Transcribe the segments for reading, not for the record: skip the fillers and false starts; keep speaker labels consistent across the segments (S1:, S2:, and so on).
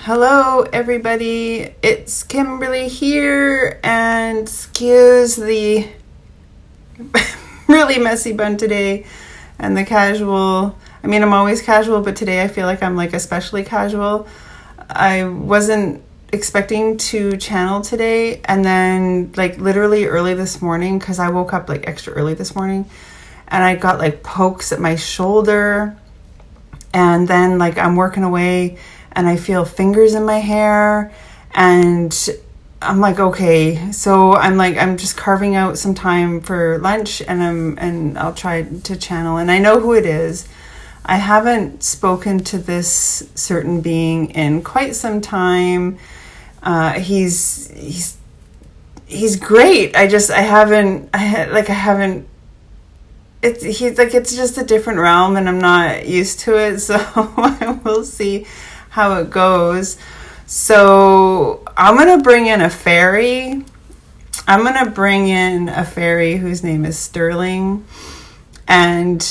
S1: Hello, everybody. It's Kimberly here, and excuse the really messy bun today and the casual. I mean, I'm always casual, but today I feel like I'm like especially casual. I wasn't expecting to channel today, and then like literally early this morning, because I woke up like extra early this morning, and I got like pokes at my shoulder, and then like I'm working away and I feel fingers in my hair, and I'm like, okay, so I'm just carving out some time for lunch, and I'll try to channel. And I know who it is. I haven't spoken to this certain being in quite some time. He's great. It's just a different realm, and I'm not used to it, so we'll see how it goes. So I'm going to bring in a fairy. I'm going to bring in a fairy whose name is Stirling. And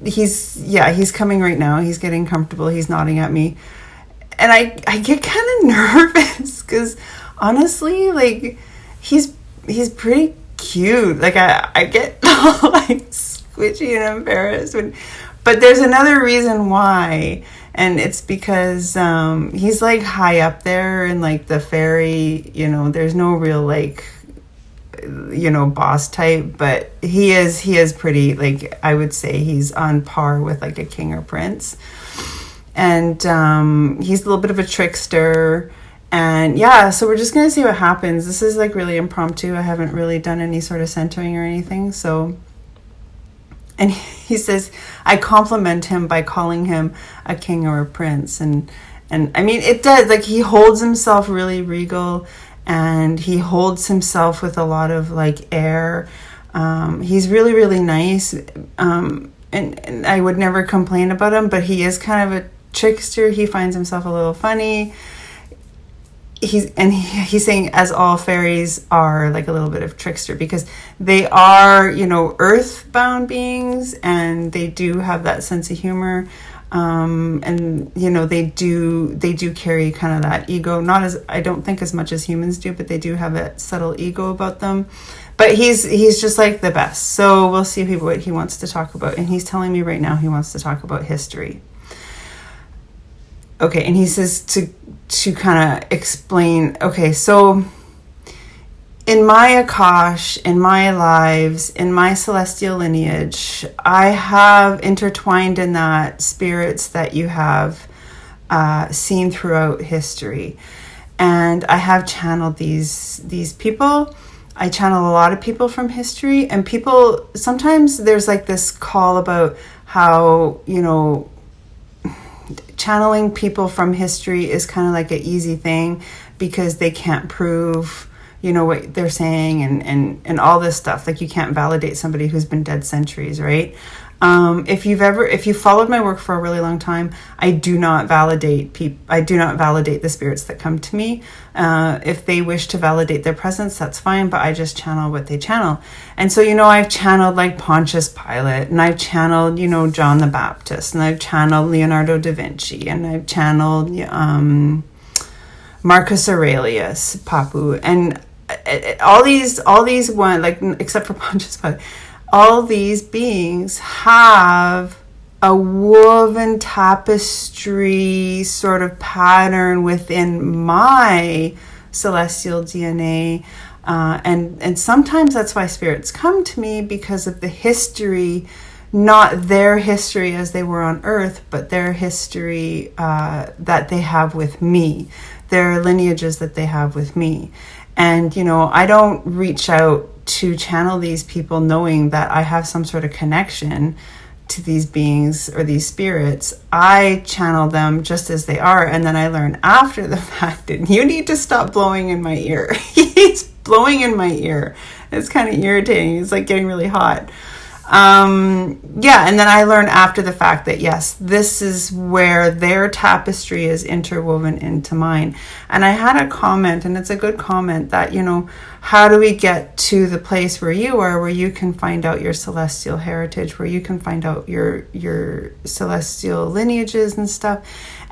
S1: he's coming right now. He's getting comfortable. He's nodding at me. And I get kind of nervous because honestly, like he's pretty cute. Like I get all like squishy and embarrassed. But there's another reason why. And it's because he's like high up there in like the fairy, there's no real like, boss type, but he is pretty, like I would say he's on par with like a king or prince. And he's a little bit of a trickster. And yeah, so we're just going to see what happens. This is like really impromptu. I haven't really done any sort of centering or anything. And he says, I compliment him by calling him a king or a prince. And I mean, it does, like he holds himself really regal, and he holds himself with a lot of like air. He's really, really nice. And I would never complain about him, but he is kind of a trickster. He finds himself a little funny. He's saying, as all fairies are, like a little bit of trickster, because they are, earthbound beings, and they do have that sense of humor. And they do carry kind of that ego, not as, I don't think as much as humans do, but they do have that subtle ego about them. But he's just like the best. So we'll see what he wants to talk about. And he's telling me right now he wants to talk about history. Okay, and he says to kind of explain, okay, so in my Akash, in my lives, in my celestial lineage, I have intertwined in that spirits that you have seen throughout history. And I have channeled these people. I channel a lot of people from history, and people, sometimes there's like this call about how, channeling people from history is kind of like an easy thing because they can't prove, what they're saying and all this stuff. Like you can't validate somebody who's been dead centuries, right? If you've followed my work for a really long time, I do not validate the spirits that come to me. If they wish to validate their presence, that's fine, but I just channel what they channel. And so, I've channeled like Pontius Pilate, and I've channeled, John the Baptist, and I've channeled Leonardo da Vinci, and I've channeled Marcus Aurelius, Papu, and all these one, like except for Pontius Pilate, all these beings have a woven tapestry sort of pattern within my celestial DNA. And sometimes that's why spirits come to me, because of the history, not their history as they were on Earth, but their history that they have with me, their lineages that they have with me. And, I don't reach out to channel these people knowing that I have some sort of connection to these beings or these spirits. I channel them just as they are, and then I learn after the fact that you need to stop blowing in my ear. He's blowing in my ear. It's kind of irritating. It's like getting really hot. And then I learn after the fact that yes, this is where their tapestry is interwoven into mine. And I had a comment, and it's a good comment, that how do we get to the place where you are, where you can find out your celestial heritage, where you can find out your celestial lineages and stuff.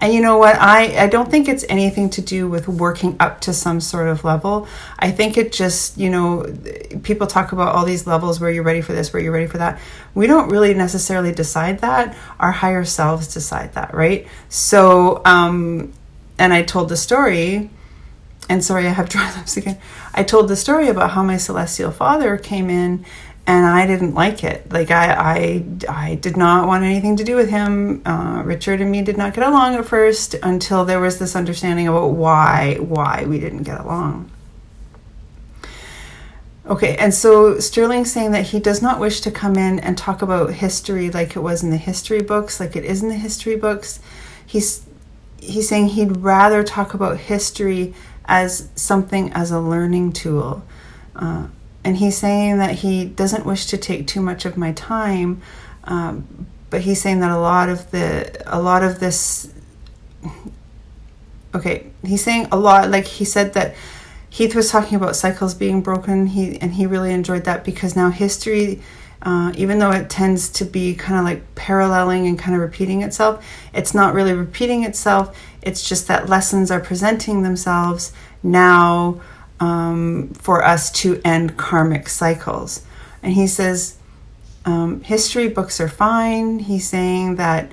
S1: And you know what? I don't think it's anything to do with working up to some sort of level. I think it just, people talk about all these levels where you're ready for this, where you're ready for that. We don't really necessarily decide that. Our higher selves decide that, right? So, and I told the story, and sorry, I have dry lips again. I told the story about how my celestial father came in, and I didn't like it. Like, I did not want anything to do with him. Richard and me did not get along at first until there was this understanding about why we didn't get along. Okay, and so Stirling's saying that he does not wish to come in and talk about history like it was in the history books, like it is in the history books. He's saying he'd rather talk about history as something, as a learning tool. And he's saying that he doesn't wish to take too much of my time, but he's saying that a lot of this, okay, he's saying a lot, like he said that Heath was talking about cycles being broken, and he really enjoyed that, because now history, even though it tends to be kind of like paralleling and kind of repeating itself, it's not really repeating itself. It's just that lessons are presenting themselves now for us to end karmic cycles. And he says history books are fine. He's saying that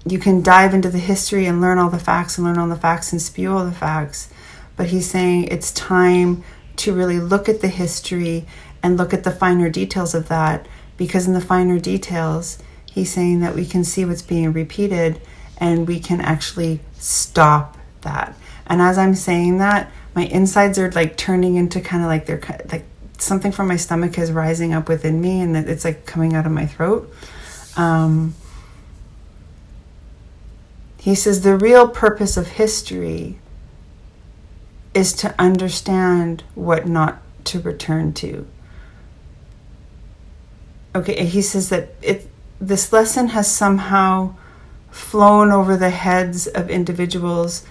S1: you can dive into the history and learn all the facts and spew all the facts. But he's saying it's time to really look at the history and look at the finer details of that, because in the finer details, he's saying that we can see what's being repeated and we can actually stop that. And as I'm saying that, my insides are like turning into kind of like, they're like something from my stomach is rising up within me, and it's like coming out of my throat. He says the real purpose of history is to understand what not to return to. Okay, he says that this lesson has somehow flown over the heads of individuals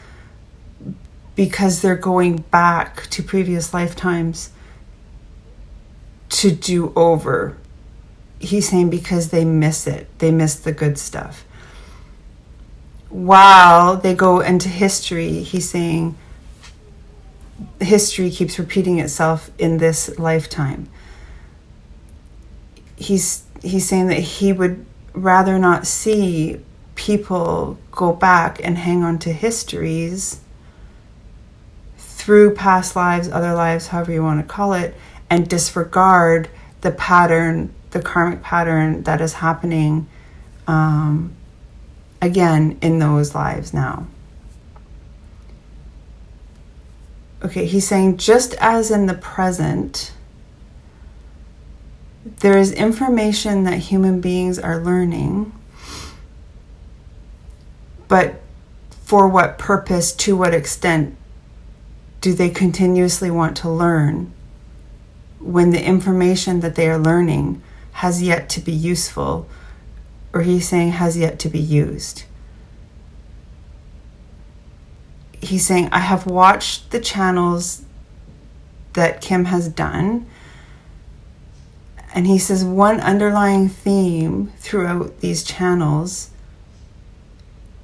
S1: because they're going back to previous lifetimes to do over. He's saying because they miss it. They miss the good stuff. While they go into history, he's saying history keeps repeating itself in this lifetime. He's saying that he would rather not see people go back and hang on to histories through past lives, other lives, however you want to call it, and disregard the pattern, the karmic pattern that is happening again in those lives now. Okay, he's saying just as in the present, there is information that human beings are learning, but for what purpose, to what extent do they continuously want to learn when the information that they are learning has yet to be useful, or he's saying has yet to be used. He's saying, I have watched the channels that Kim has done, and he says one underlying theme throughout these channels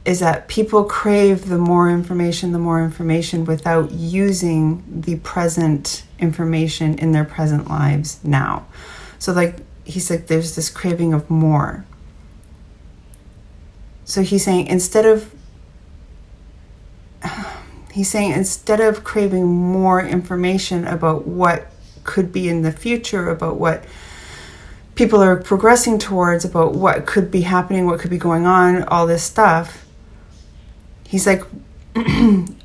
S1: is that people crave the more information without using the present information in their present lives now. So like, he's like, there's this craving of more. So he's saying instead of craving more information about what could be in the future, about what people are progressing towards, about what could be happening, what could be going on, all this stuff, he's like,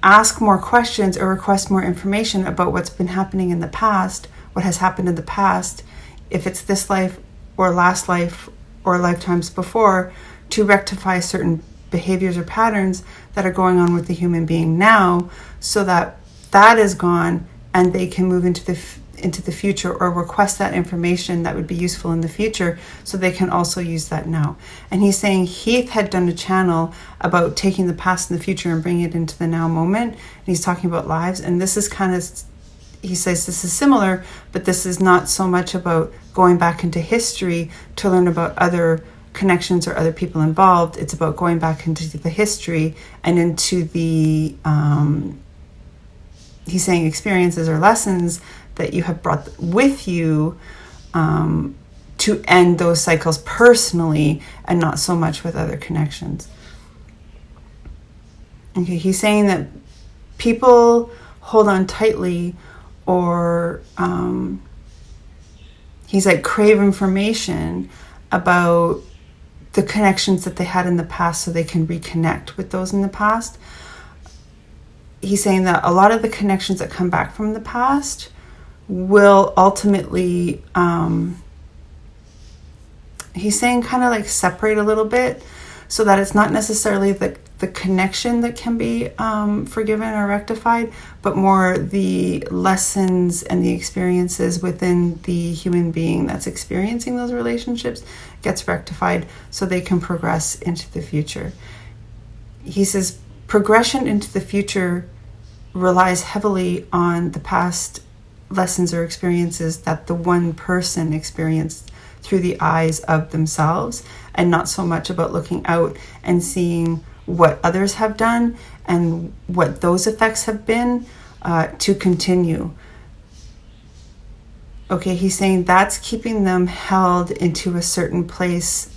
S1: ask more questions or request more information about what's been happening in the past, what has happened in the past, if it's this life or last life or lifetimes before, to rectify certain behaviors or patterns that are going on with the human being now, so that that is gone and they can move into the future, or request that information that would be useful in the future so they can also use that now. And he's saying Heath had done a channel about taking the past and the future and bringing it into the now moment, and he's talking about lives, and this is kind of, he says this is similar, but this is not so much about going back into history to learn about other connections or other people involved. It's about going back into the history and into the, he's saying, experiences or lessons that you have brought with you to end those cycles personally and not so much with other connections. Okay, he's saying that people hold on tightly, or he's like crave information about the connections that they had in the past so they can reconnect with those in the past. He's saying that a lot of the connections that come back from the past will ultimately, he's saying, kind of like separate a little bit, so that it's not necessarily the connection that can be forgiven or rectified, but more the lessons and the experiences within the human being that's experiencing those relationships gets rectified so they can progress into the future. He says progression into the future relies heavily on the past lessons or experiences that the one person experienced through the eyes of themselves, and not so much about looking out and seeing what others have done and what those effects have been to continue. Okay, he's saying that's keeping them held into a certain place.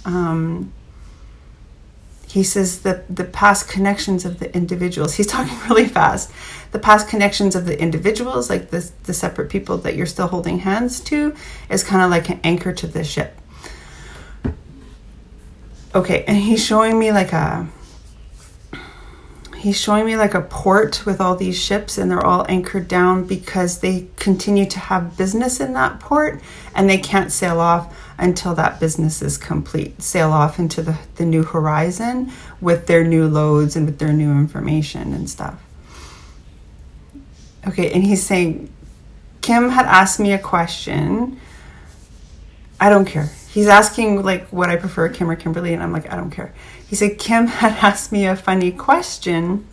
S1: He says that the past connections of the individuals, he's talking really fast, the past connections of the individuals, like the separate people that you're still holding hands to, is kind of like an anchor to the ship. Okay, and he's showing me like a port with all these ships, and they're all anchored down because they continue to have business in that port, and they can't sail off until that business is complete, sail off into the new horizon with their new loads and with their new information and stuff. Okay, and he's saying, Kim had asked me a question. I don't care. He's asking like what I prefer, Kim or Kimberly, and I'm like, I don't care. He said, Kim had asked me a funny question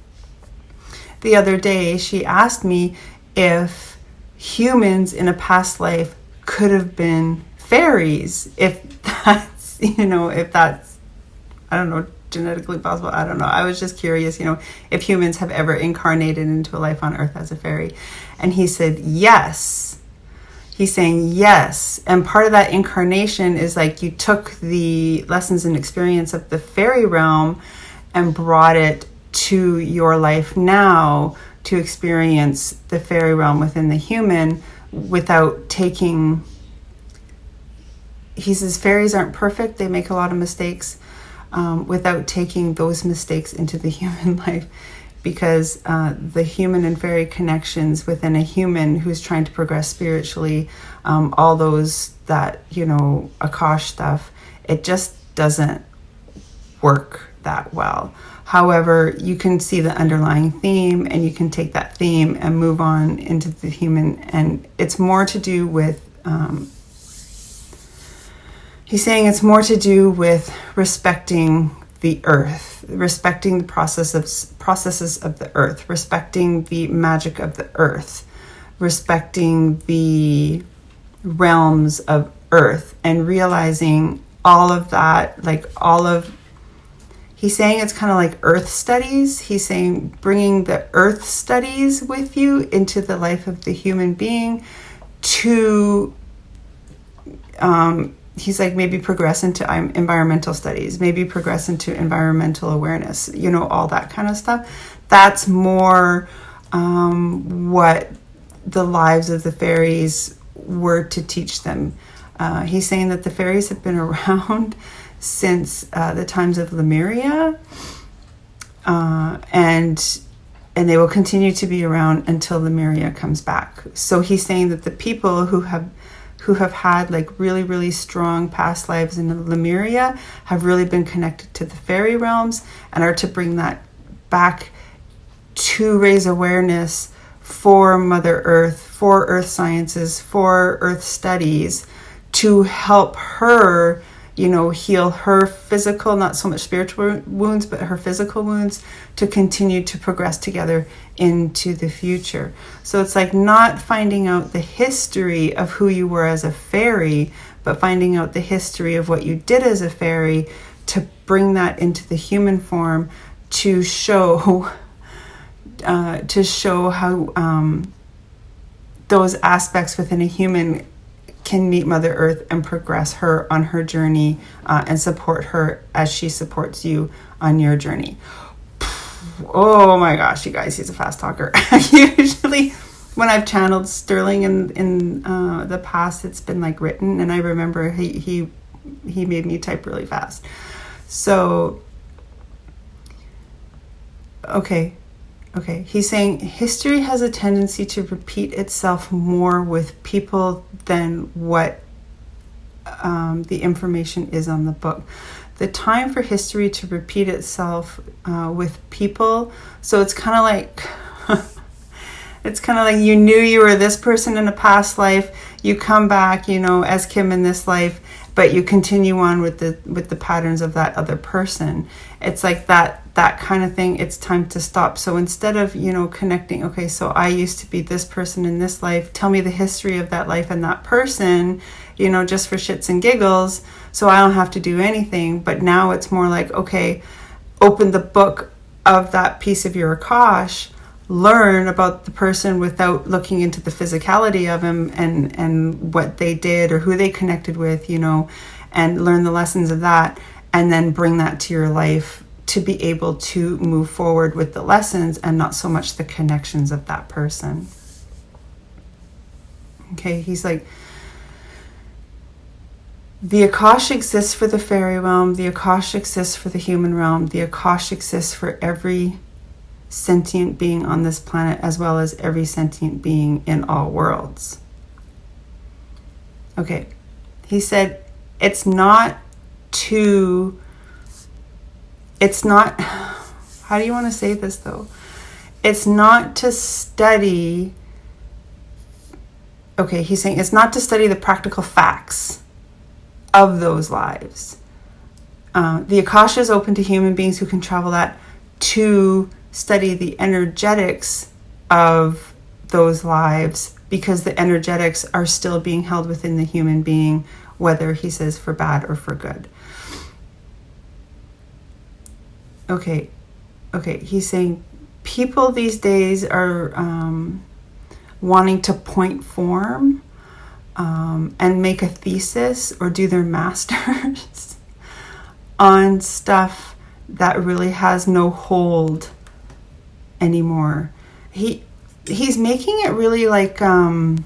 S1: the other day. She asked me if humans in a past life could have been fairies, if that's, if that's, I don't know, genetically possible. I don't know. I was just curious, if humans have ever incarnated into a life on Earth as a fairy. And he said, yes. He's saying yes. And part of that incarnation is like you took the lessons and experience of the fairy realm and brought it to your life now to experience the fairy realm within the human without taking... He says fairies aren't perfect. They make a lot of mistakes, without taking those mistakes into the human life. Because the human and fairy connections within a human who's trying to progress spiritually, all those that, Akash stuff, it just doesn't work that well. However, you can see the underlying theme, and you can take that theme and move on into the human. And it's more to do with, he's saying it's more to do with respecting the earth, respecting the processes of the earth, respecting the magic of the earth, respecting the realms of earth, and realizing all of that, he's saying it's kind of like earth studies. He's saying bringing the earth studies with you into the life of the human being to, he's like, maybe progress into environmental studies, maybe progress into environmental awareness, all that kind of stuff. That's more what the lives of the fairies were to teach them. He's saying that the fairies have been around since the times of Lemuria, and they will continue to be around until Lemuria comes back. So he's saying that the people who have had like really, really strong past lives in Lemuria have really been connected to the fairy realms and are to bring that back to raise awareness for Mother Earth, for Earth sciences, for Earth studies, to help her, heal her physical, not so much spiritual wounds, but her physical wounds, to continue to progress together into the future. So it's like not finding out the history of who you were as a fairy, but finding out the history of what you did as a fairy to bring that into the human form to show how those aspects within a human can meet Mother Earth and progress her on her journey, and support her as she supports you on your journey. Oh my gosh, you guys, he's a fast talker. Usually when I've channeled Stirling in the past, it's been like written, and I remember he made me type really fast. So, okay. He's saying history has a tendency to repeat itself more with people than what the information is on the book. The time for history to repeat itself with people. So it's kind of like you knew you were this person in a past life. You come back, as Kim in this life, but you continue on with the patterns of that other person. It's like that kind of thing. It's time to stop. So instead of, connecting, okay, so I used to be this person in this life. Tell me the history of that life and that person, just for shits and giggles, so I don't have to do anything. But now it's more like, okay, open the book of that piece of your Akash, learn about the person without looking into the physicality of him and what they did or who they connected with, and learn the lessons of that, and then bring that to your life to be able to move forward with the lessons and not so much the connections of that person. Okay, he's like, the Akash exists for the fairy realm, the Akash exists for the human realm, the Akash exists for every sentient being on this planet, as well as every sentient being in all worlds. Okay, he said it's not, how do you want to say this though? It's not to study, okay, he's saying it's not to study the practical facts of those lives. The Akasha is open to human beings who can travel that to study the energetics of those lives, because the energetics are still being held within the human being, whether he says for bad or for good. Okay, he's saying people these days are wanting to point form and make a thesis or do their masters on stuff that really has no hold anymore. He's making it really like, when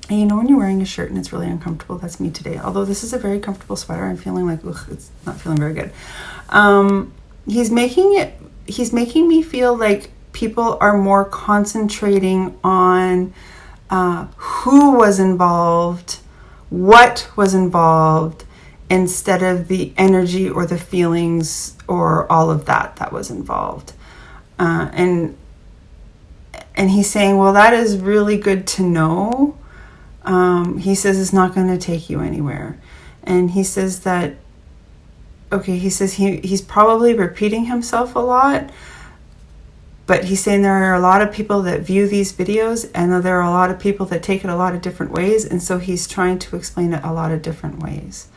S1: you're wearing a shirt and it's really uncomfortable, that's me today. Although this is a very comfortable sweater, I'm feeling like, it's not feeling very good. He's making me feel like people are more concentrating on who was involved, what was involved, instead of the energy or the feelings or all of that was involved. And he's saying, well, that is really good to know. He says it's not going to take you anywhere. And he says that, okay, he says he's probably repeating himself a lot, but he's saying there are a lot of people that view these videos, and there are a lot of people that take it a lot of different ways, and so he's trying to explain it a lot of different ways.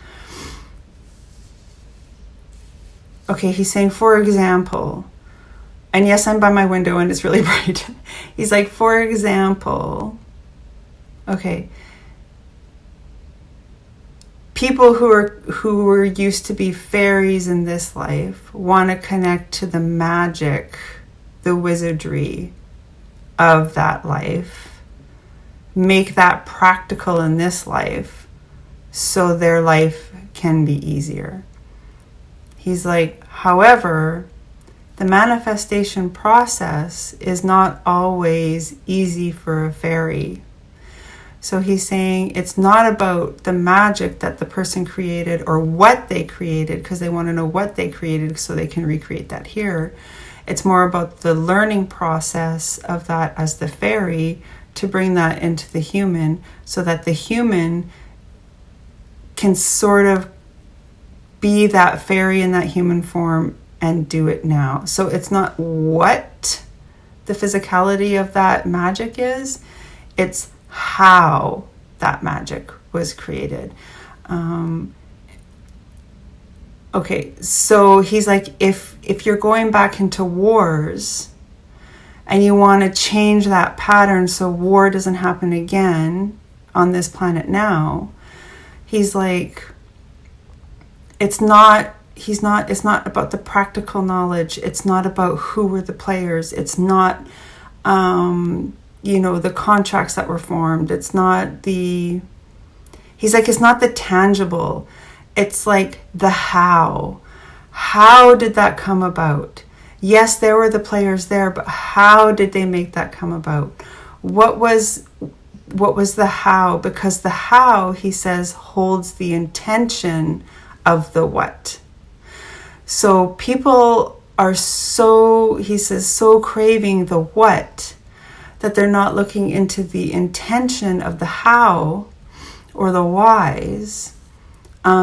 S1: Okay, he's saying, for example, and yes, I'm by my window and it's really bright. He's like, for example, okay, people who were used to be fairies in this life want to connect to the magic, the wizardry of that life, make that practical in this life so their life can be easier. He's like, however, the manifestation process is not always easy for a fairy. So he's saying it's not about the magic that the person created or what they created, because they want to know what they created so they can recreate that here. It's more about the learning process of that as the fairy to bring that into the human, so that the human can sort of be that fairy in that human form and do it now. So it's not what the physicality of that magic is, it's how that magic was created. Okay, so he's like, if you're going back into wars and you want to change that pattern so war doesn't happen again on this planet now, he's like, it's not about the practical knowledge. It's not about who were the players. It's not, the contracts that were formed. It's not he's like, it's not the tangible. It's like the how. How did that come about? Yes, there were the players there, but how did they make that come about? What was the how? Because the how, he says, holds the intention of the what. So people are so craving the what that they're not looking into the intention of the how or the whys,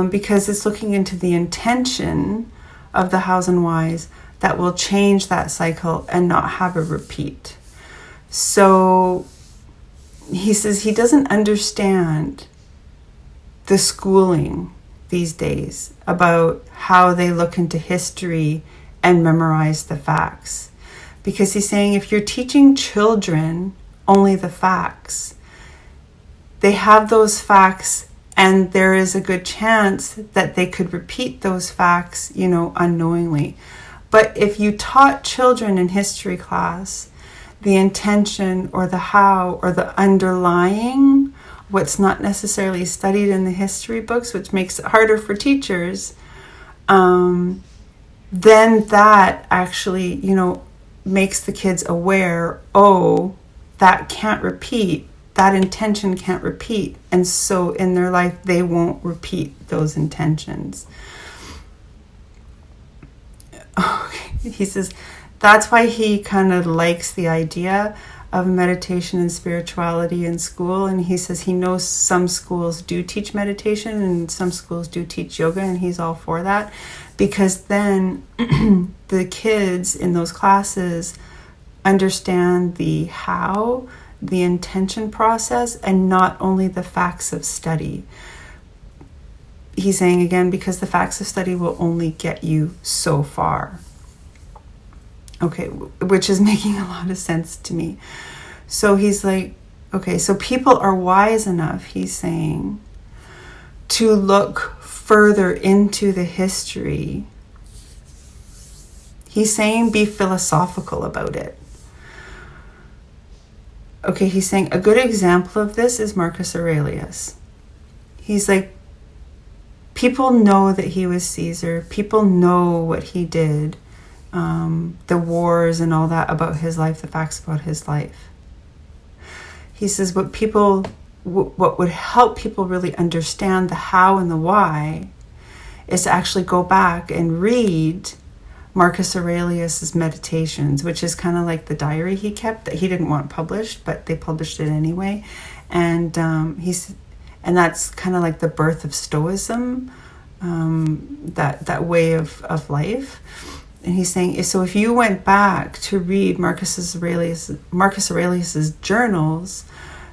S1: because it's looking into the intention of the hows and whys that will change that cycle and not have a repeat. So he says he doesn't understand the schooling these days about how they look into history and memorize the facts. Because he's saying if you're teaching children only the facts, they have those facts and there is a good chance that they could repeat those facts, unknowingly. But if you taught children in history class the intention or the how or the underlying, what's not necessarily studied in the history books, which makes it harder for teachers, then that actually, makes the kids aware, that can't repeat. That intention can't repeat. And so in their life, they won't repeat those intentions. Okay. He says that's why he kind of likes the idea of meditation and spirituality in school. And he says he knows some schools do teach meditation and some schools do teach yoga, and he's all for that, because then the kids in those classes understand the how, the intention process, and not only the facts of study. He's saying again, because the facts of study will only get you so far. Okay, which is making a lot of sense to me. So he's like, okay, so people are wise enough, he's saying, to look further into the history. He's saying be philosophical about it. Okay, he's saying a good example of this is Marcus Aurelius. He's like, people know that he was Caesar. People know what he did. The wars and all that about his life, the facts about his life. He says what would help people really understand the how and the why is to actually go back and read Marcus Aurelius's Meditations, which is kind of like the diary he kept that he didn't want published, but they published it anyway. And that's kind of like the birth of Stoicism, that way of life. And he's saying, so if you went back to read Marcus Aurelius's journals,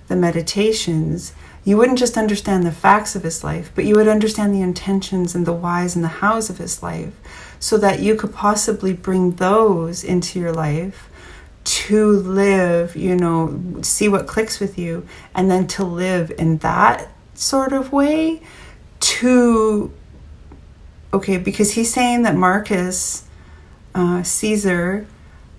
S1: the Meditations, you wouldn't just understand the facts of his life, but you would understand the intentions and the whys and the hows of his life, so that you could possibly bring those into your life to live, see what clicks with you, and then to live in that sort of way because he's saying that Marcus Caesar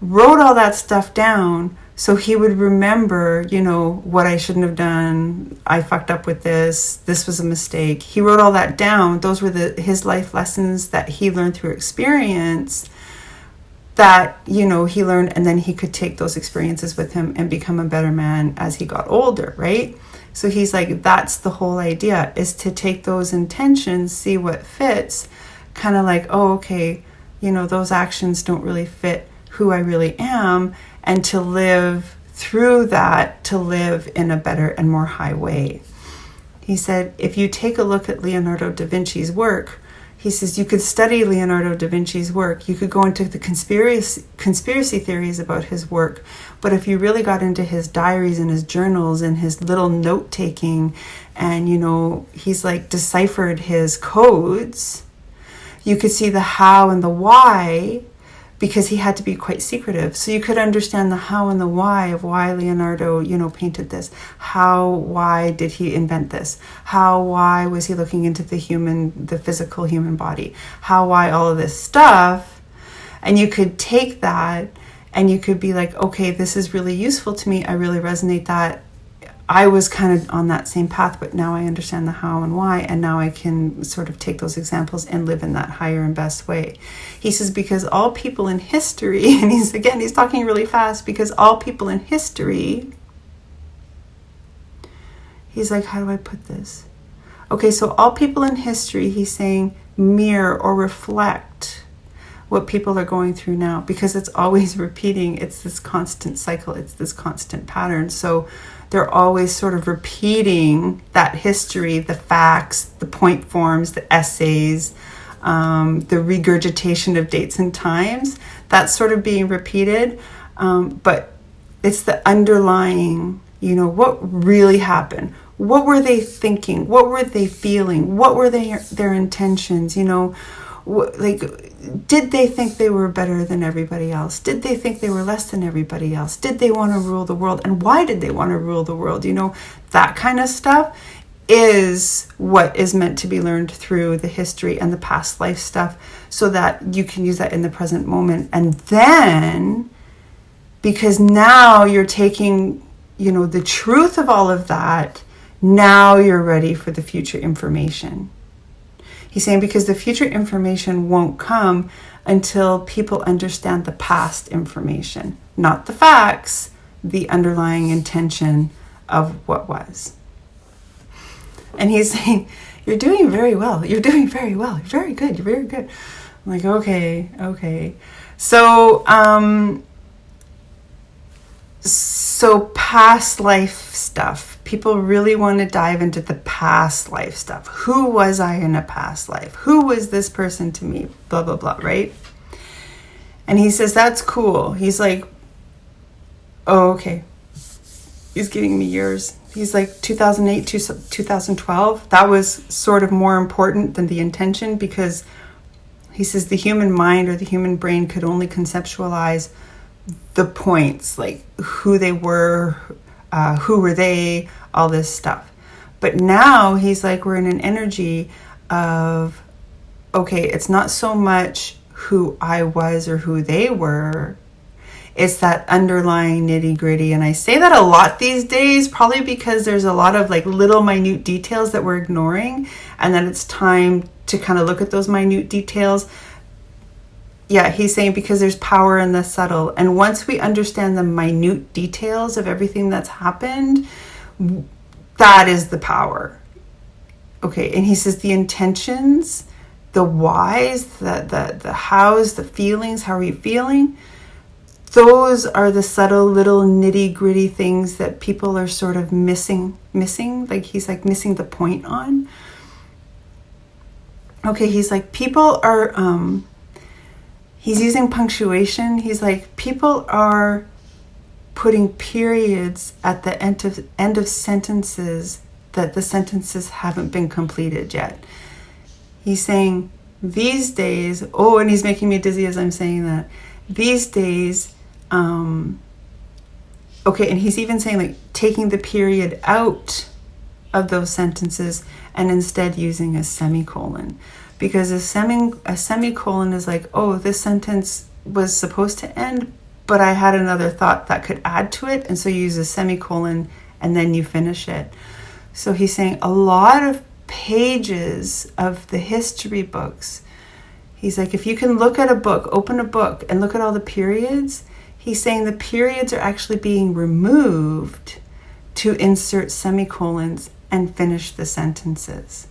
S1: wrote all that stuff down so he would remember, what I shouldn't have done. I fucked up with this. This was a mistake. He wrote all that down. Those were his life lessons that he learned through experience that, he learned, and then he could take those experiences with him and become a better man as he got older, right? So he's like, that's the whole idea, is to take those intentions, see what fits, kind of like, those actions don't really fit who I really am, and to live through that, to live in a better and more high way. He said, if you take a look at Leonardo da Vinci's work, he says you could study Leonardo da Vinci's work. You could go into the conspiracy theories about his work. But if you really got into his diaries and his journals and his little note taking, and, you know, he's like deciphered his codes, you could see the how and the why, because he had to be quite secretive. So you could understand the how and the why of why Leonardo, you know, painted this. Why did he invent this? Why was he looking into the physical human body? Why all of this stuff? And you could take that and you could be like, okay, this is really useful to me. I really resonate that. I was kind of on that same path, but now I understand the how and why, and now I can sort of take those examples and live in that higher and best way. He says, because all people in history, and he's talking really fast, because all people in history, he's like, how do I put this? Okay, so all people in history, he's saying, mirror or reflect what people are going through now, because it's always repeating. It's this constant cycle. It's this constant pattern. So they're always sort of repeating that history, the facts, the point forms, the essays, the regurgitation of dates and times. That's sort of being repeated. But it's the underlying, you know, what really happened? What were they thinking? What were they feeling? What were their intentions? You know, did they think they were better than everybody else? Did they think they were less than everybody else? Did they want to rule the world? And why did they want to rule the world? You know, that kind of stuff is what is meant to be learned through the history and the past life stuff, so that you can use that in the present moment. And then, because now you're taking, you know, the truth of all of that, now you're ready for the future information. He's saying because the future information won't come until people understand the past information, not the facts, the underlying intention of what was. And he's saying, you're doing very well. You're doing very well. You're very good. You're very good. I'm like, okay. So past life stuff. People really want to dive into the past life stuff. Who was I in a past life? Who was this person to me? Blah, blah, blah, right? And he says, that's cool. He's like, oh, okay. He's giving me years. He's like 2008 to 2012. That was sort of more important than the intention, because he says the human mind or the human brain could only conceptualize the points, like who they were, who were they, all this stuff. But now he's like, we're in an energy of, okay, it's not so much who I was or who they were. It's that underlying nitty gritty. And I say that a lot these days, probably because there's a lot of like little minute details that we're ignoring. And then it's time to kind of look at those minute details. Yeah, he's saying because there's power in the subtle. And once we understand the minute details of everything that's happened, that is the power. Okay, and he says the intentions, the whys, the hows, the feelings, how are you feeling? Those are the subtle little nitty gritty things that people are sort of missing. Like he's like missing the point on. Okay, he's like people are, he's using punctuation. He's like, people are putting periods at the end of sentences that the sentences haven't been completed yet. He's saying these days, oh, and he's making me dizzy as I'm saying that. These days, okay, and he's even saying like taking the period out of those sentences and instead using a semicolon. Because a semicolon is like, oh, this sentence was supposed to end, but I had another thought that could add to it. And so you use a semicolon and then you finish it. So he's saying a lot of pages of the history books, he's like, if you can look at a book, open a book and look at all the periods, he's saying the periods are actually being removed to insert semicolons and finish the sentences.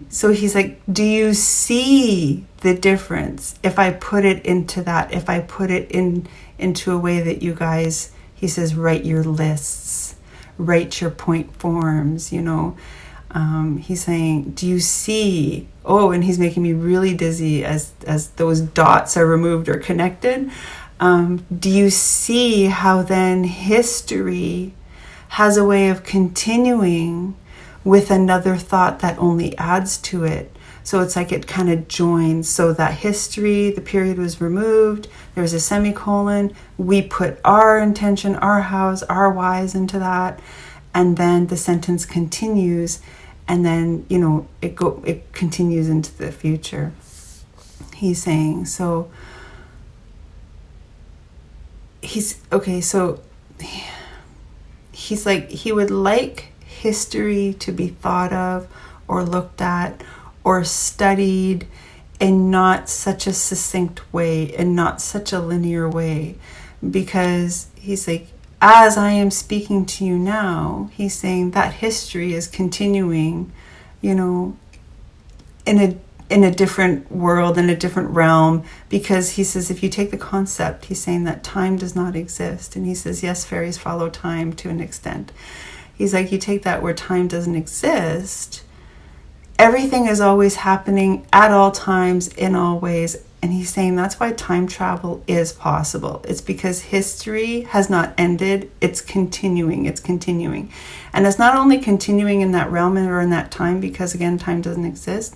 S1: So he's like, do you see the difference if I put it into that, if I put it into a way that you guys, he says, write your lists, write your point forms, you know. He's saying, do you see, and he's making me really dizzy as those dots are removed or connected. Do you see how then history has a way of continuing with another thought that only adds to it? So it's like it kind of joins. So that history, the period was removed, there was a semicolon, we put our intention, our hows, our whys into that, and then the sentence continues, and then, it continues into the future. He's saying, so he's like, he would like history to be thought of or looked at or studied in not such a succinct way and not such a linear way, because he's like, as I am speaking to you now, he's saying that history is continuing, in a different world, in a different realm, because he says, if you take the concept, he's saying that time does not exist. And he says, yes, fairies follow time to an extent. He's like, you take that where time doesn't exist, everything is always happening at all times, in all ways. And he's saying that's why time travel is possible. It's because history has not ended. It's continuing. And it's not only continuing in that realm or in that time, because again, time doesn't exist.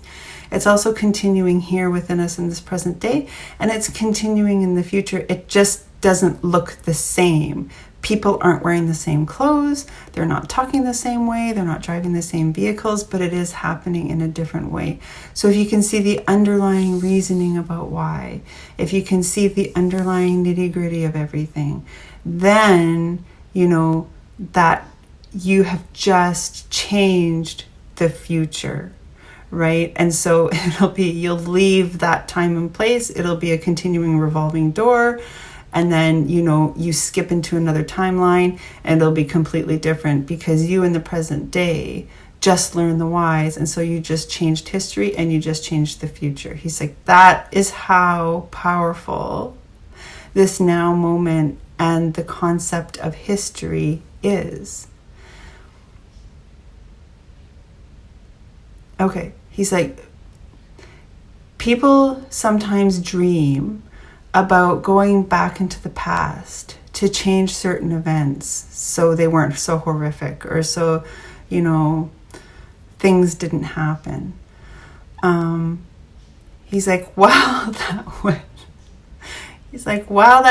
S1: It's also continuing here within us in this present day. And it's continuing in the future. It just doesn't look the same. People aren't wearing the same clothes. They're not talking the same way. They're not driving the same vehicles, but it is happening in a different way. So if you can see the underlying reasoning about why, if you can see the underlying nitty-gritty of everything, then you know that you have just changed the future, right? And so you'll leave that time and place. It'll be a continuing revolving door. And then, you skip into another timeline and it'll be completely different, because you in the present day just learned the whys. And so you just changed history and you just changed the future. He's like, that is how powerful this now moment and the concept of history is. Okay, he's like, people sometimes dream about going back into the past to change certain events so they weren't so horrific, or so, things didn't happen. He's like, wow, that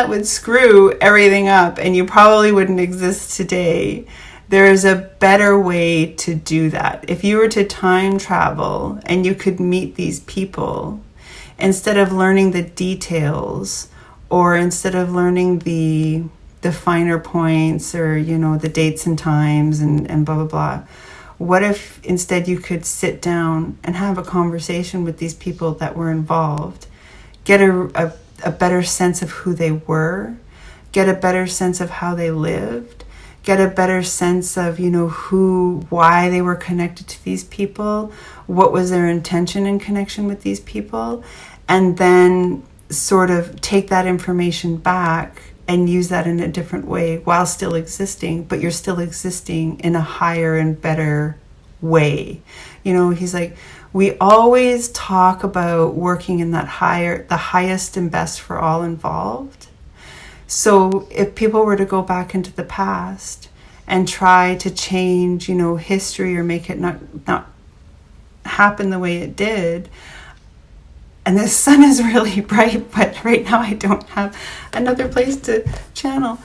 S1: would screw everything up and you probably wouldn't exist today. There's a better way to do that. If you were to time travel and you could meet these people, instead of learning the details, or instead of learning the finer points, or the dates and times and blah blah blah, what if instead you could sit down and have a conversation with these people that were involved, get a better sense of who they were, get a better sense of how they lived, get a better sense of why they were connected to these people, what was their intention in connection with these people, and then sort of take that information back and use that in a different way while still existing, but you're still existing in a higher and better way. He's like, we always talk about working in that the highest and best for all involved. So if people were to go back into the past and try to change, history, or make it not happen the way it did, and the sun is really bright, but right now I don't have another place to channel.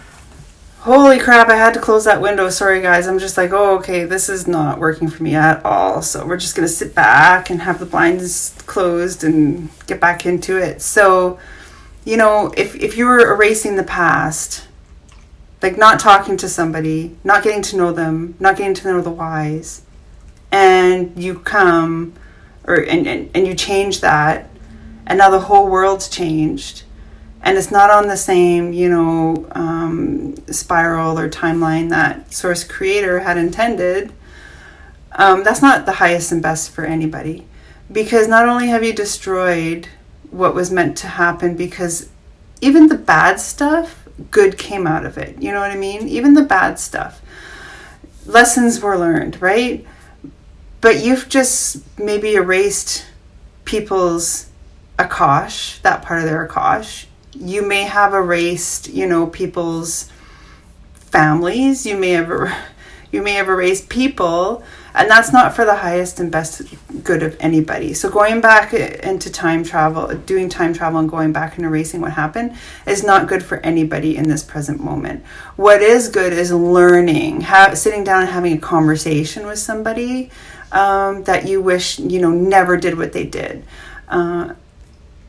S1: Holy crap, I had to close that window. Sorry, guys. I'm just like, okay, this is not working for me at all. So we're just going to sit back and have the blinds closed and get back into it. So, if you were erasing the past, like not talking to somebody, not getting to know them, not getting to know the whys, and you come, and you change that, and now the whole world's changed, and it's not on the same, spiral or timeline that Source Creator had intended. That's not the highest and best for anybody, because not only have you destroyed what was meant to happen, because even the bad stuff, good came out of it. You know what I mean? Even the bad stuff, lessons were learned, right? but you've just maybe erased people's Akash, that part of their Akash. You may have erased, people's families. You may have erased people, and that's not for the highest and best good of anybody. So going back into time travel, doing time travel and going back and erasing what happened is not good for anybody in this present moment. What is good is learning, sitting down and having a conversation with somebody that you wish, never did what they did.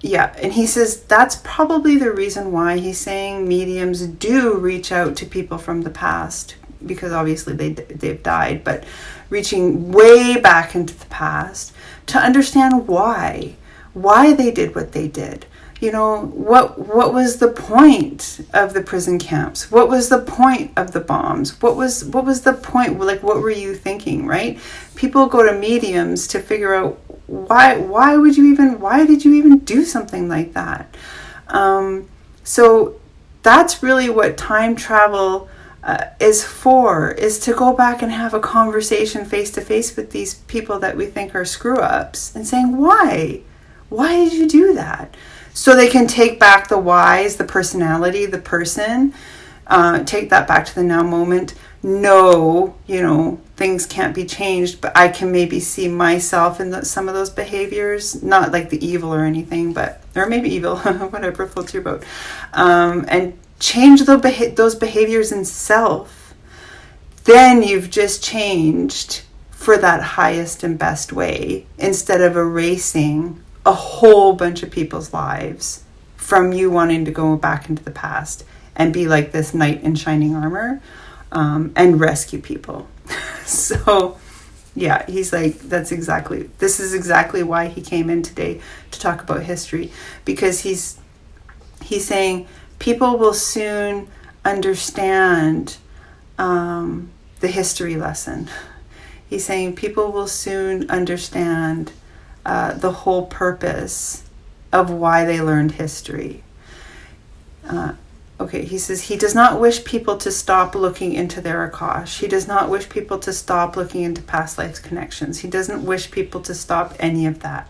S1: Yeah, and he says that's probably the reason why he's saying mediums do reach out to people from the past, because obviously they've died, but reaching way back into the past to understand why they did what they did. What was the point of the prison camps? What was the point of the bombs? What was the point? Like, what were you thinking, right? People go to mediums to figure out why did you even do something like that? So that's really what time travel is for, is to go back and have a conversation face to face with these people that we think are screw ups and saying, why did you do that? So they can take back the whys, the personality, the person, take that back to the now moment. No, things can't be changed, but I can maybe see myself in some of those behaviors, not like the evil or anything, or maybe evil, whatever floats your boat, and change those behaviors in self. Then you've just changed for that highest and best way, instead of erasing a whole bunch of people's lives from you wanting to go back into the past and be like this knight in shining armor, and rescue people. So yeah, he's like, this is exactly why he came in today to talk about history, because he's saying people will soon understand the history lesson. He's saying people will soon understand the whole purpose of why they learned history. He says he does not wish people to stop looking into their Akash. He does not wish people to stop looking into past lives connections. He doesn't wish people to stop any of that.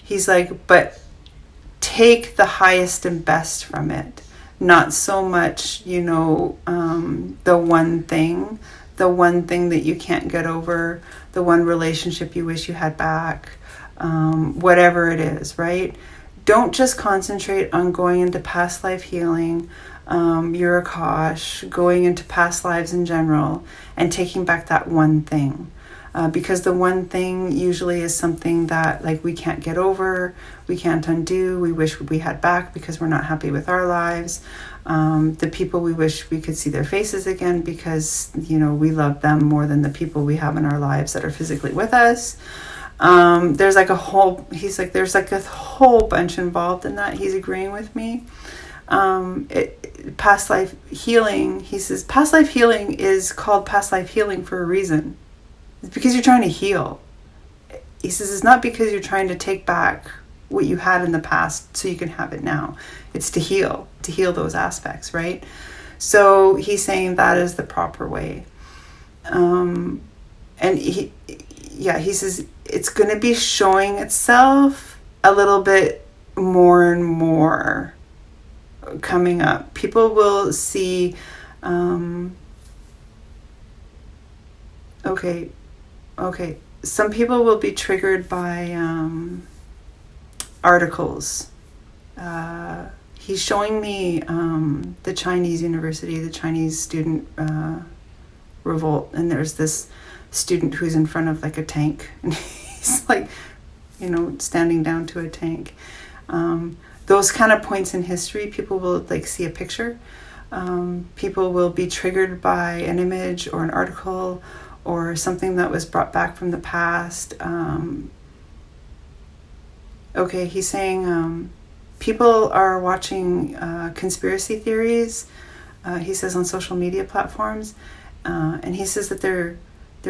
S1: He's like, but take the highest and best from it. Not so much, the one thing that you can't get over, the one relationship you wish you had back, whatever it is, right? Don't just concentrate on going into past life healing, your Akash, going into past lives in general, and taking back that one thing. Because the one thing usually is something that, like, we can't get over, we can't undo, we wish we had back because we're not happy with our lives. The people we wish we could see their faces again because, we love them more than the people we have in our lives that are physically with us. There's like a whole bunch involved in that. He's agreeing with me. Past life healing, he says, past life healing is called past life healing for a reason. It's because you're trying to heal. He says it's not because you're trying to take back what you had in the past so you can have it now. It's to heal those aspects, right? So he's saying that is the proper way. And he says it's going to be showing itself a little bit more and more coming up. People will see, some people will be triggered by articles. He's showing me the Chinese university, the Chinese student revolt, and there's this student who's in front of like a tank, and he's like, standing down to a tank. Those kind of points in history, people will like see a picture. People will be triggered by an image or an article or something that was brought back from the past. He's saying people are watching conspiracy theories, he says, on social media platforms, and he says that they're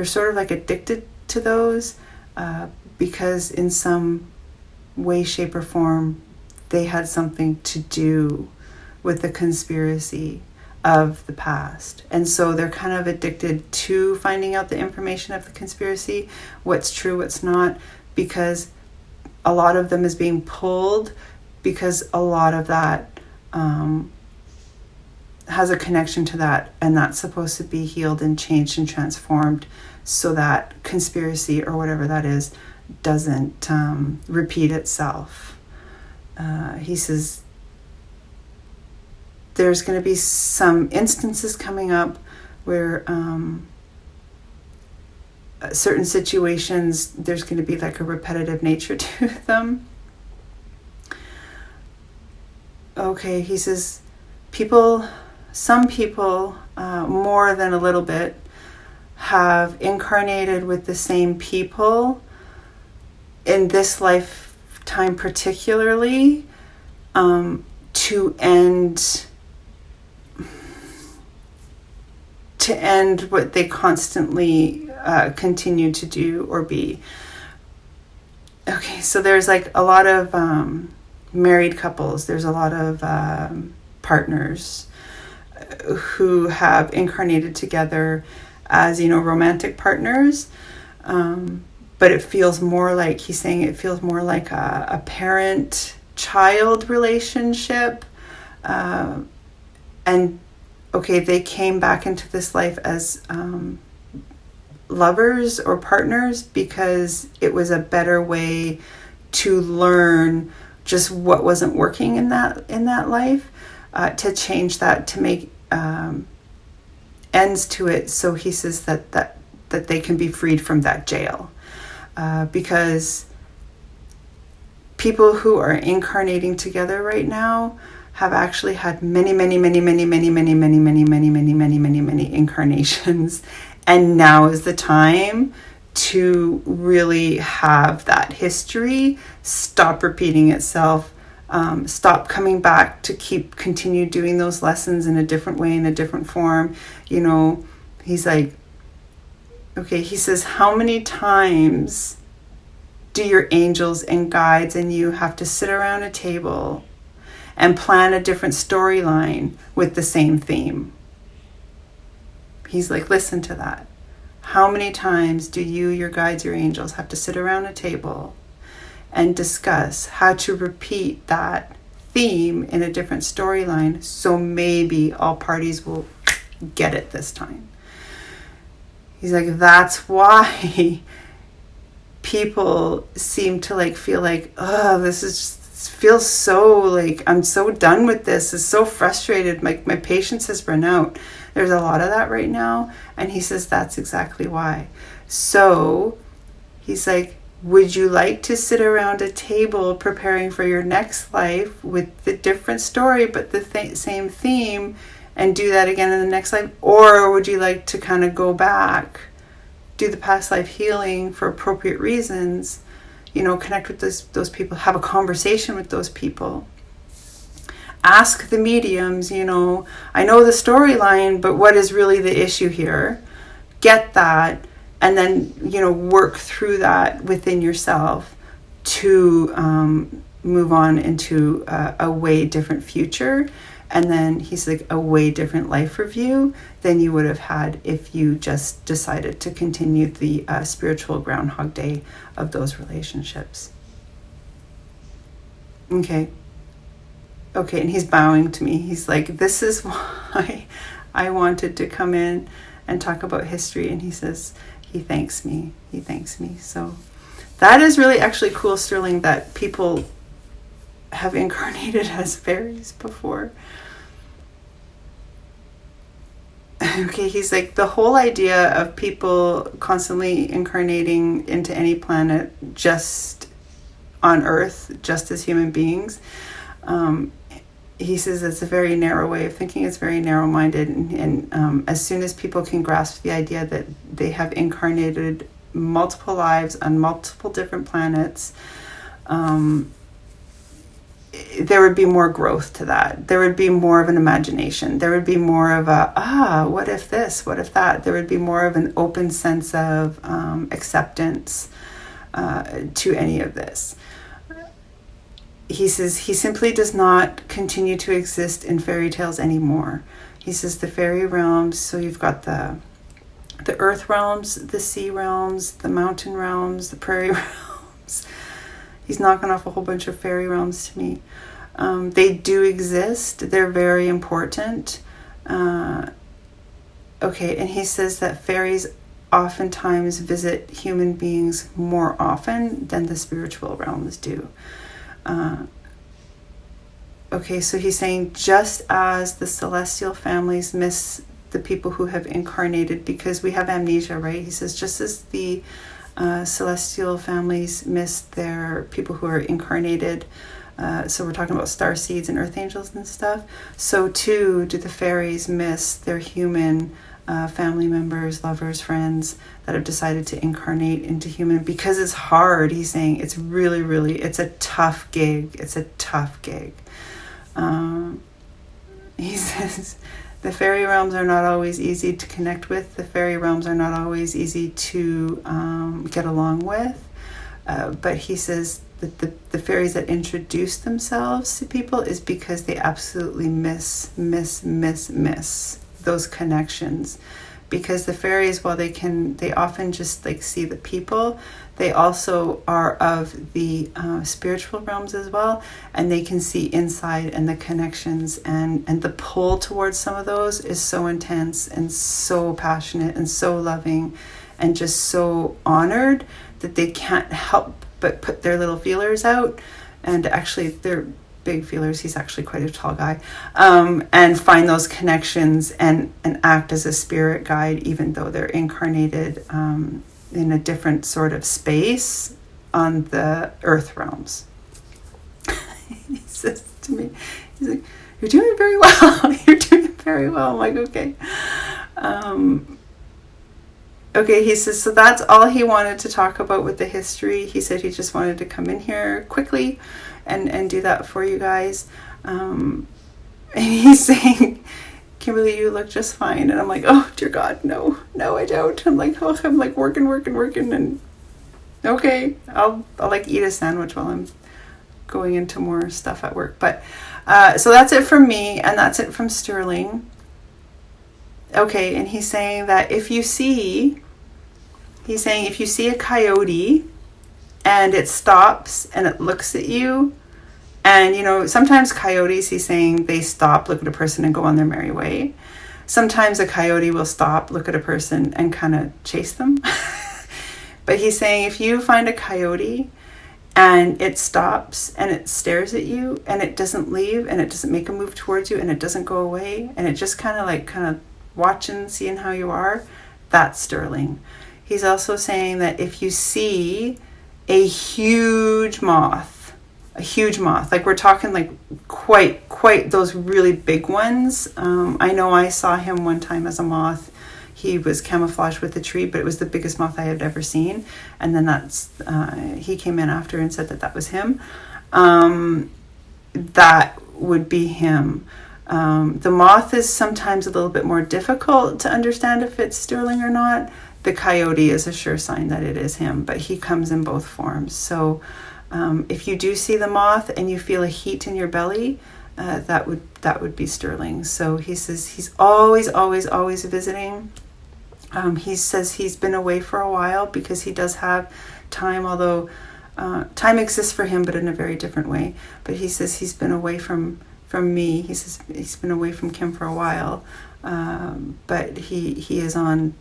S1: sort of like addicted to those because in some way, shape, or form they had something to do with the conspiracy of the past. And so they're kind of addicted to finding out the information of the conspiracy, what's true, what's not, because a lot of them is being pulled, because a lot of that has a connection to that, and that's supposed to be healed and changed and transformed so that conspiracy or whatever that is doesn't repeat itself. He says there's going to be some instances coming up where certain situations, there's going to be like a repetitive nature to them. Okay, he says some people, more than a little bit, have incarnated with the same people in this lifetime particularly, to end what they constantly continue to do or be. Okay, so there's like a lot of married couples, there's a lot of partners who have incarnated together as, romantic partners, but it feels more like, he's saying it feels more like a parent-child relationship, and okay, they came back into this life as lovers or partners because it was a better way to learn just what wasn't working in that life, to change that, to make ends to it. So he says that they can be freed from that jail, because people who are incarnating together right now have actually had many incarnations, and now is the time to really have that history stop repeating itself, stop coming back to continue doing those lessons in a different way, in a different form. He's like, okay, he says, how many times do your angels and guides and you have to sit around a table and plan a different storyline with the same theme? He's like, listen to that. How many times do you, your guides, your angels have to sit around a table and discuss how to repeat that theme in a different storyline, so maybe all parties will get it this time? He's like, that's why people seem to feel like, oh, this feels so like, I'm so done with this. It's so frustrated. My patience has run out. There's a lot of that right now. And he says that's exactly why. So he's like, would you like to sit around a table preparing for your next life with the different story but the same theme, and do that again in the next life? Or would you like to kind of go back, do the past life healing for appropriate reasons, connect with those people, have a conversation with those people, ask the mediums, I know the storyline, but what is really the issue here? Get that, and then, work through that within yourself to move on into a way different future. And then he's like, a way different life review than you would have had if you just decided to continue the spiritual Groundhog Day of those relationships. Okay, and he's bowing to me. He's like, this is why I wanted to come in and talk about history. And he says, he thanks me. So that is really actually cool, Stirling, that people have incarnated as fairies before. Okay, he's like, the whole idea of people constantly incarnating into any planet just on Earth, just as human beings, he says it's a very narrow way of thinking. It's very narrow-minded, and as soon as people can grasp the idea that they have incarnated multiple lives on multiple different planets, there would be more growth to that. There would be more of an imagination. There would be more of what if this, what if that? There would be more of an open sense of acceptance to any of this. He says he simply does not continue to exist in fairy tales anymore. he says the fairy realms, so you've got the earth realms, the sea realms, the mountain realms, the prairie realms. He's knocking off a whole bunch of fairy realms to me. They do exist. They're very important. Okay, and he says that fairies oftentimes visit human beings more often than the spiritual realms do. Okay, so he's saying just as the celestial families miss the people who have incarnated, because we have amnesia, right? He says just as the celestial families miss their people who are incarnated, so we're talking about star seeds and earth angels and stuff, so too do the fairies miss their human family members, lovers, friends that have decided to incarnate into human, because it's hard. He's saying it's really, it's a tough gig. It's a tough gig. He says the fairy realms are not always easy to connect with. The fairy realms are not always easy to get along with. But he says that the fairies that introduce themselves to people is because they absolutely miss those connections. Because the fairies, while they often just like see the people, they also are of the spiritual realms as well, and they can see inside and the connections, and the pull towards some of those is so intense and so passionate and so loving and just so honored that they can't help but put their little feelers out. And actually they're big feelers, he's actually quite a tall guy, and find those connections and act as a spirit guide, even though they're incarnated in a different sort of space on the earth realms. He says to me, he's like, you're doing very well. You're doing very well. I'm like, okay. Okay, he says, so that's all he wanted to talk about with the history. He said he just wanted to come in here quickly and do that for you guys. And he's saying, Kimberly, you look just fine. And I'm like, oh dear God, no, I don't. I'm like, working. And okay, I'll like eat a sandwich while I'm going into more stuff at work. But so that's it from me, and that's it from Stirling. Okay, and he's saying that if you see a coyote and it stops and it looks at you, and sometimes coyotes, he's saying, they stop, look at a person and go on their merry way. Sometimes a coyote will stop, look at a person and kind of chase them. But he's saying if you find a coyote and it stops and it stares at you and it doesn't leave and it doesn't make a move towards you and it doesn't go away and it just kind of watching, seeing how you are, that's Stirling. He's also saying that if you see a huge moth, like we're talking like quite those really big ones. I know I saw him one time as a moth. He was camouflaged with a tree, but it was the biggest moth I had ever seen. And then he came in after and said that was him. That would be him. The moth is sometimes a little bit more difficult to understand if it's Stirling or not. The coyote is a sure sign that it is him, but he comes in both forms. So if you do see the moth and you feel a heat in your belly, that would be Stirling. So he says he's always visiting. He says he's been away for a while because he does have time, although time exists for him, but in a very different way. But he says he's been away from me. He says he's been away from Kim for a while, but he is on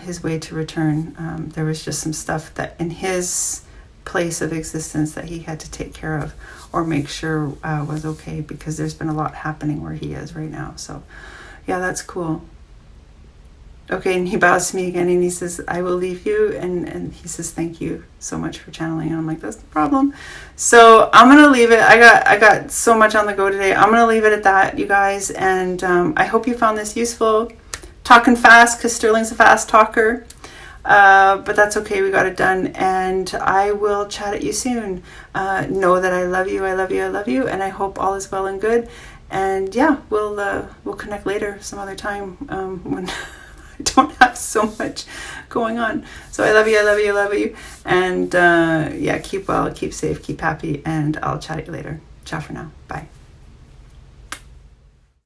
S1: his way to return. There was just some stuff that in his place of existence that he had to take care of or make sure was okay, because there's been a lot happening where he is right now. So yeah, that's cool. Okay, and he bows to me again and he says, I will leave you. And he says, thank you so much for channeling. And I'm like, that's no problem. So I'm going to leave it. I got so much on the go today. I'm going to leave it at that, you guys. And I hope you found this useful. Talking fast because Stirling's a fast talker. But that's okay. We got it done. And I will chat at you soon. Know that I love you. And I hope all is well and good. And yeah, we'll connect later some other time when I don't have so much going on. So I love you. And yeah, keep well, keep safe, keep happy, and I'll chat at you later. Ciao for now. Bye.